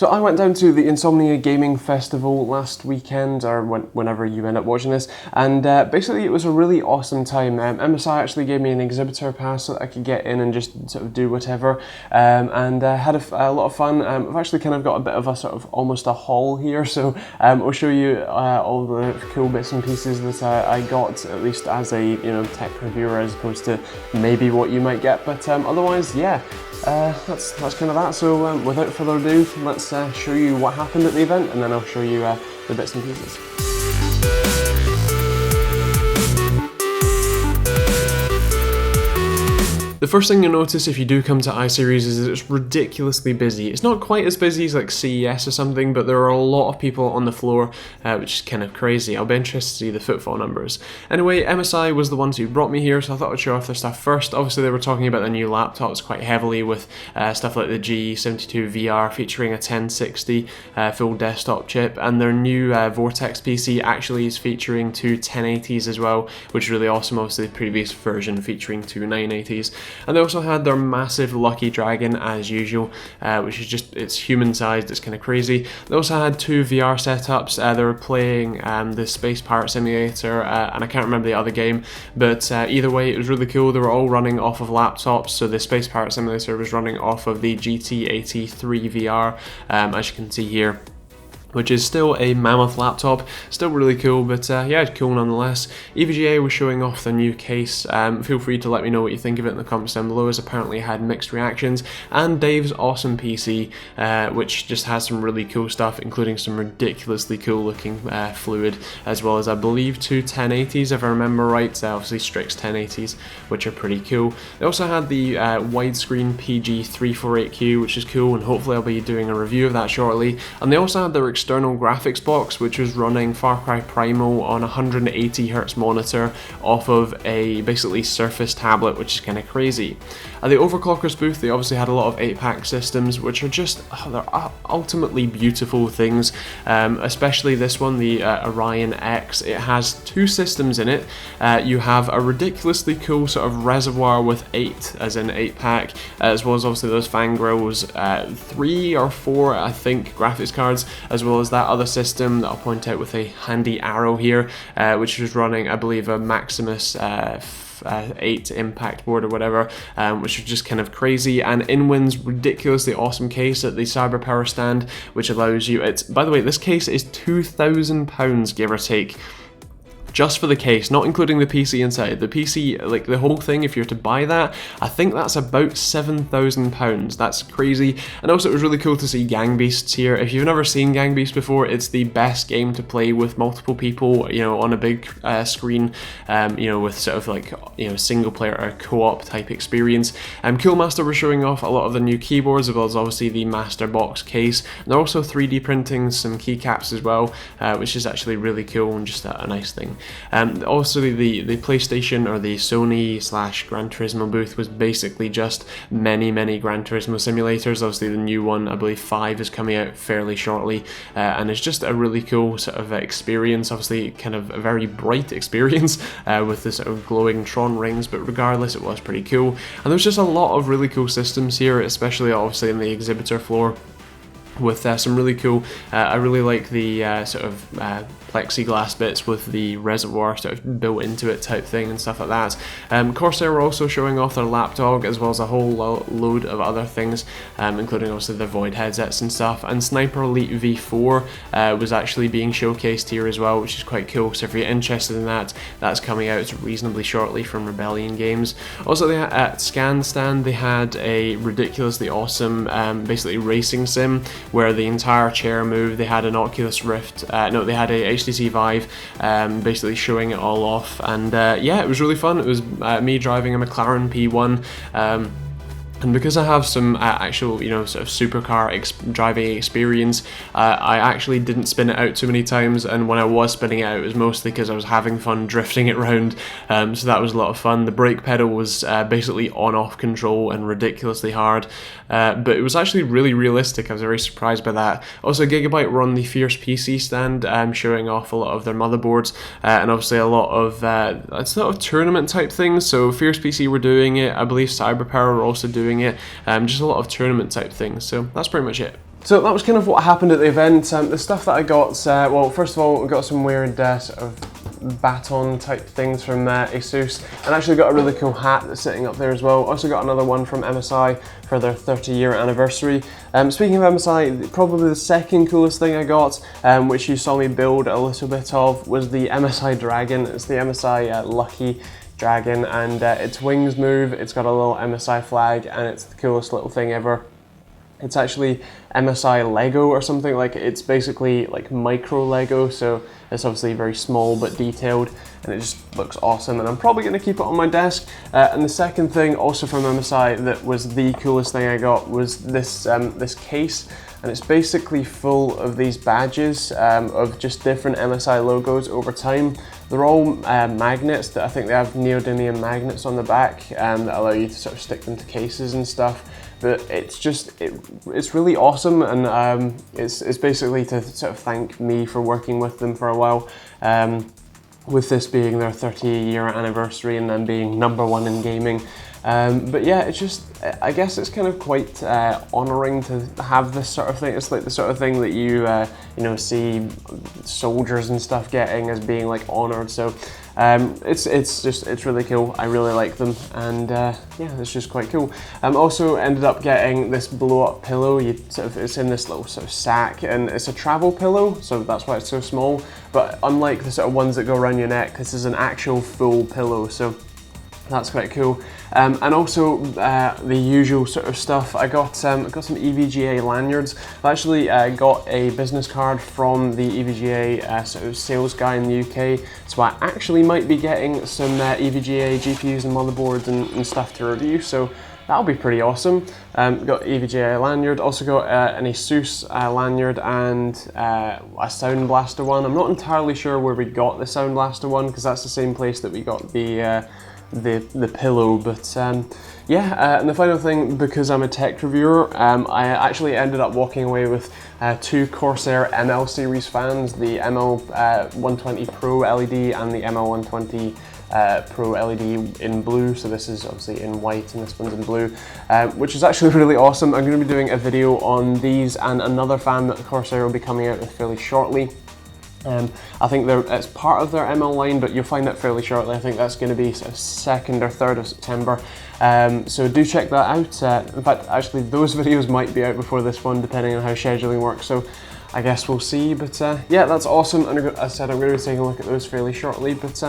So I went down to the Insomnia Gaming Festival last weekend, or whenever you end up watching this, and basically it was a really awesome time. MSI actually gave me an exhibitor pass so that I could get in and just sort of do whatever, and had a lot of fun. I've actually kind of got a bit of a sort of almost a haul here, so I'll show you all the cool bits and pieces that I got, at least as a tech reviewer, as opposed to maybe what you might get. But otherwise, yeah. That's kind of that. So without further ado, let's show you what happened at the event, and then I'll show you the bits and pieces. The first thing you'll notice if you do come to iSeries is that it's ridiculously busy. It's not quite as busy as like CES or something, but there are a lot of people on the floor, which is kind of crazy. I'll be interested to see the footfall numbers. Anyway, MSI was the ones who brought me here, so I thought I'd show off their stuff first. Obviously, they were talking about their new laptops quite heavily with stuff like the G72 VR featuring a 1060 full desktop chip, and their new Vortex PC actually is featuring two 1080s as well, which is really awesome. Obviously, the previous version featuring two 980s. And they also had their massive Lucky Dragon as usual, which is just, it's human sized, it's kind of crazy. They also had two VR setups. They were playing the Space Pirate Simulator, and I can't remember the other game, but either way it was really cool. They were all running off of laptops, so the Space Pirate Simulator was running off of the GT83 VR, as you can see here, which is still a mammoth laptop, still really cool, but yeah, cool nonetheless. EVGA was showing off their new case. Feel free to let me know what you think of it in the comments down below, as apparently had mixed reactions. And Dave's awesome PC, which just has some really cool stuff, including some ridiculously cool looking fluid, as well as I believe two 1080s if I remember right, obviously Strix 1080s, which are pretty cool. They also had the widescreen PG348Q, which is cool, and hopefully I'll be doing a review of that shortly. And they also had their external graphics box, which was running Far Cry Primal on a 180Hz monitor off of a basically Surface tablet, which is kind of crazy. At the Overclockers booth, they obviously had a lot of 8-pack systems, which are just, they're ultimately beautiful things, especially this one, the Orion X. It has two systems in it. You have a ridiculously cool sort of reservoir with 8, as in 8-pack, as well as obviously those Fangirls, 3 or 4, I think, graphics cards, as well as that other system that I'll point out with a handy arrow here, which was running, I believe, a Maximus 8 impact board or whatever, which was just kind of crazy. And Inwin's ridiculously awesome case at the CyberPower stand, which allows you, it's, by the way, this case is £2,000 give or take, just for the case, not including the PC inside. The PC, like the whole thing, if you're to buy that, I think that's about £7,000. That's crazy. And also it was really cool to see Gang Beasts here. If you've never seen Gang Beasts before, it's the best game to play with multiple people, on a big screen, with sort of like, single player or co-op type experience. Coolmaster were showing off a lot of the new keyboards, as well as obviously the Master Box case. And they're also 3D printing some keycaps as well, which is actually really cool and just a nice thing. Also the PlayStation or the Sony / Gran Turismo booth was basically just many Gran Turismo simulators. Obviously the new one, I believe 5, is coming out fairly shortly, and it's just a really cool sort of experience. Obviously kind of a very bright experience with the sort of glowing Tron rings, but regardless it was pretty cool. And there's just a lot of really cool systems here, especially obviously in the exhibitor floor, with some really cool, I really like the sort of plexiglass bits with the reservoir sort of built into it type thing and stuff like that. Corsair were also showing off their lapdog, as well as a whole load of other things, including also the Void headsets and stuff. And Sniper Elite V4 was actually being showcased here as well, which is quite cool. So if you're interested in that, that's coming out reasonably shortly from Rebellion Games. Also, at Scan Stand, they had a ridiculously awesome basically racing sim where the entire chair moved. They had an Oculus Rift, no, they had a HTC Vive, basically showing it all off, and yeah, it was really fun. It was me driving a McLaren P1, and because I have some actual, sort of supercar driving experience, I actually didn't spin it out too many times, and when I was spinning it out, it was mostly because I was having fun drifting it around, so that was a lot of fun. The brake pedal was basically on-off control and ridiculously hard, but it was actually really realistic. I was very surprised by that. Also, Gigabyte were on the Fierce PC stand, showing off a lot of their motherboards, and obviously a lot of sort of tournament type things. So Fierce PC were doing it, I believe CyberPower were also doing it, just a lot of tournament type things. So that's pretty much it. So that was kind of what happened at the event. The stuff that I got, well, first of all, I got some weird sort of baton type things from ASUS, and actually got a really cool hat that's sitting up there as well. Also got another one from MSI for their 30-year anniversary. Speaking of MSI, probably the second coolest thing I got, which you saw me build a little bit of, was the MSI Dragon. It's the MSI Lucky Dragon, and its wings move. It's got a little MSI flag, and it's the coolest little thing ever. It's actually MSI Lego or something, like it's basically like micro Lego, so it's obviously very small but detailed, and it just looks awesome, and I'm probably going to keep it on my desk. And the second thing, also from MSI, that was the coolest thing I got was this, this case, and it's basically full of these badges of just different MSI logos over time. They're all magnets that I think they have neodymium magnets on the back that allow you to sort of stick them to cases and stuff. But it's just, it's really awesome, and it's basically to sort of thank me for working with them for a while. With this being their 30-year anniversary and then being #1 in gaming. But yeah, it's just, I guess it's kind of quite honouring to have this sort of thing. It's like the sort of thing that you know, see soldiers and stuff getting as being like honoured. So it's really cool. I really like them, and yeah, it's just quite cool. Also ended up getting this blow-up pillow. It's in this little sort of sack, and it's a travel pillow, so that's why it's so small. But unlike the sort of ones that go around your neck, this is an actual full pillow, so that's quite cool. And also the usual sort of stuff. I got some EVGA lanyards. I actually got a business card from the EVGA sort of sales guy in the UK, so I actually might be getting some EVGA GPUs and motherboards and stuff to review, so that'll be pretty awesome. Got EVGA lanyard, also got an ASUS lanyard and a Sound Blaster one. I'm not entirely sure where we got the Sound Blaster one, because that's the same place that we got the pillow, but yeah, and the final thing, because I'm a tech reviewer, I actually ended up walking away with 2 Corsair ML series fans, the ML120 Pro LED and the ML120 Pro LED in blue. So this is obviously in white and this one's in blue, which is actually really awesome. I'm going to be doing a video on these and another fan that Corsair will be coming out with fairly shortly. I think it's part of their ML line, but you'll find it fairly shortly. I think that's going to be sort of 2nd or 3rd of September. So do check that out. In fact, actually, those videos might be out before this one, depending on how scheduling works. So I guess we'll see. But yeah, that's awesome. And as I said, I'm going to be taking a look at those fairly shortly. But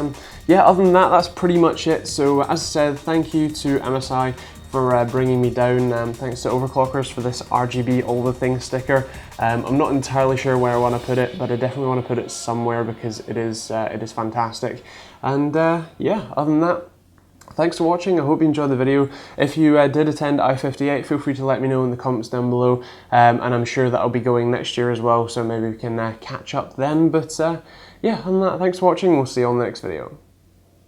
yeah, other than that, that's pretty much it. So as I said, thank you to MSI for bringing me down. Thanks to Overclockers for this RGB All the Things sticker. I'm not entirely sure where I want to put it, but I definitely want to put it somewhere because it is fantastic. And yeah, other than that, thanks for watching. I hope you enjoyed the video. If you did attend i58, feel free to let me know in the comments down below, and I'm sure that I'll be going next year as well, so maybe we can catch up then. But yeah, other than that, thanks for watching. We'll see you on the next video.